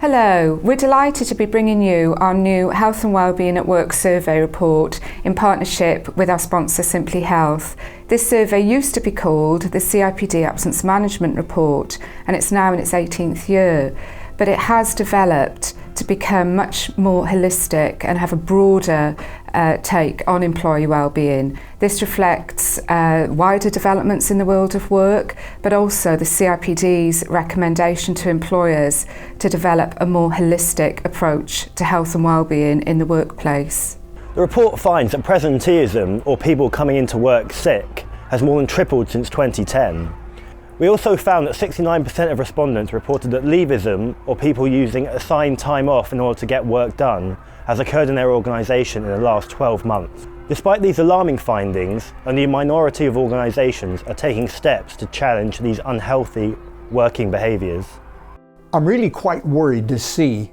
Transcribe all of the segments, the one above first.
Hello, we're delighted to be bringing you our new Health and Wellbeing at Work survey report in partnership with our sponsor Simplyhealth. This survey used to be called the CIPD Absence Management Report, and it's now in its 18th year, but it has developed to become much more holistic and have a broader take on employee wellbeing. This reflects wider developments in the world of work, but also the CIPD's recommendation to employers to develop a more holistic approach to health and wellbeing in the workplace. The report finds that presenteeism, or people coming into work sick, has more than tripled since 2010. We also found that 69% of respondents reported that leavism, or people using assigned time off in order to get work done, has occurred in their organisation in the last 12 months. Despite these alarming findings, only a minority of organisations are taking steps to challenge these unhealthy working behaviours. I'm really quite worried to see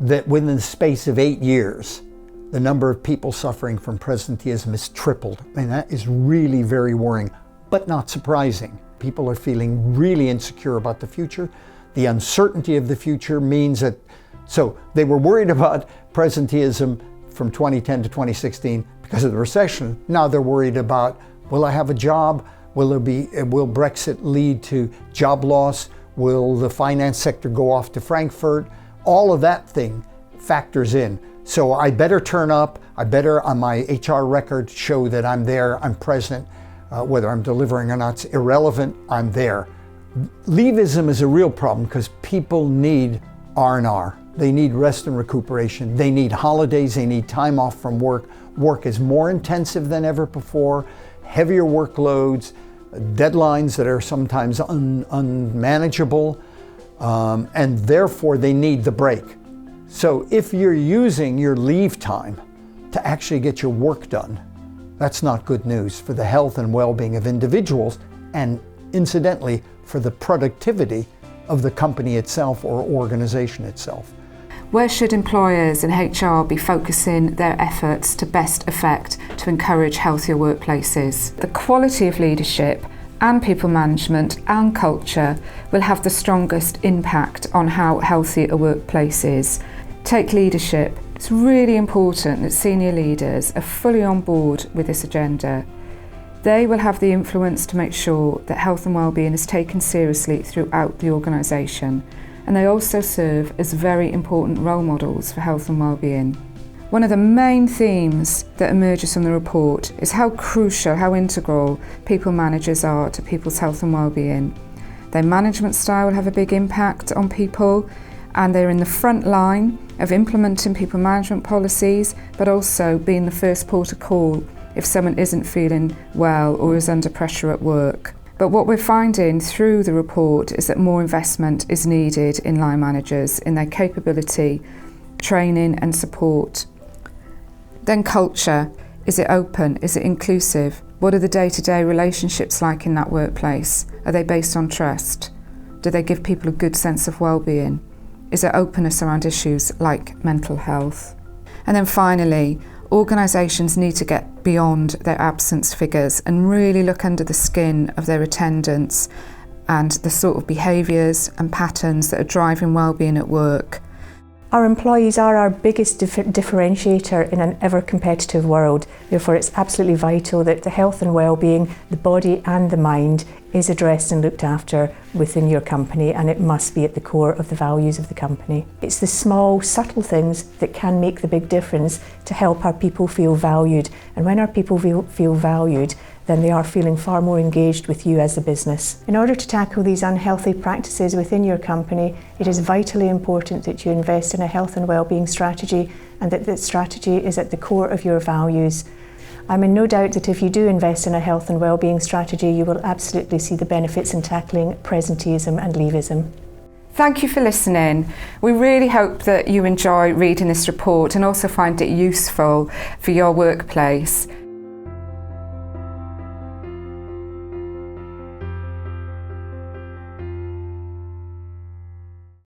that within the space of 8 years, the number of people suffering from presenteeism has tripled. I mean, that is really very worrying, but not surprising. People are feeling really insecure about the future. The uncertainty of the future means that, so they were worried about presenteeism from 2010 to 2016 because of the recession. Now they're worried about, will I have a job? Will Brexit lead to job loss? Will the finance sector go off to Frankfurt? All of that thing factors in. So I better turn up. I better, on my HR record, show that I'm there, I'm present. Whether I'm delivering or not, it's irrelevant, I'm there. Leavism is a real problem because people need R&R. They need rest and recuperation. They need holidays, they need time off from work. Work is more intensive than ever before, heavier workloads, deadlines that are sometimes unmanageable, and therefore they need the break. So if you're using your leave time to actually get your work done, that's not good news for the health and well-being of individuals, and incidentally, for the productivity of the company itself or organization itself. Where should employers and HR be focusing their efforts to best effect to encourage healthier workplaces? The quality of leadership and people management and culture will have the strongest impact on how healthy a workplace is. Take leadership. It's really important that senior leaders are fully on board with this agenda. They will have the influence to make sure that health and wellbeing is taken seriously throughout the organisation, and they also serve as very important role models for health and wellbeing. One of the main themes that emerges from the report is how crucial, how integral people managers are to people's health and wellbeing. Their management style will have a big impact on people, and they're in the front line of implementing people management policies, but also being the first port of call if someone isn't feeling well or is under pressure at work. But what we're finding through the report is that more investment is needed in line managers, in their capability, training and support. Then culture. Is it open? Is it inclusive? What are the day-to-day relationships like in that workplace? Are they based on trust? Do they give people a good sense of well-being? Is there openness around issues like mental health? And then finally, organisations need to get beyond their absence figures and really look under the skin of their attendants and the sort of behaviours and patterns that are driving wellbeing at work. Our employees are our biggest differentiator in an ever-competitive world. Therefore, it's absolutely vital that the health and well-being, the body and the mind, is addressed and looked after within your company, and it must be at the core of the values of the company. It's the small, subtle things that can make the big difference to help our people feel valued. And when our people feel valued, then they are feeling far more engaged with you as a business. In order to tackle these unhealthy practices within your company, it is vitally important that you invest in a health and wellbeing strategy, and that that strategy is at the core of your values. I'm in no doubt that if you do invest in a health and wellbeing strategy, you will absolutely see the benefits in tackling presenteeism and leavism. Thank you for listening. We really hope that you enjoy reading this report and also find it useful for your workplace.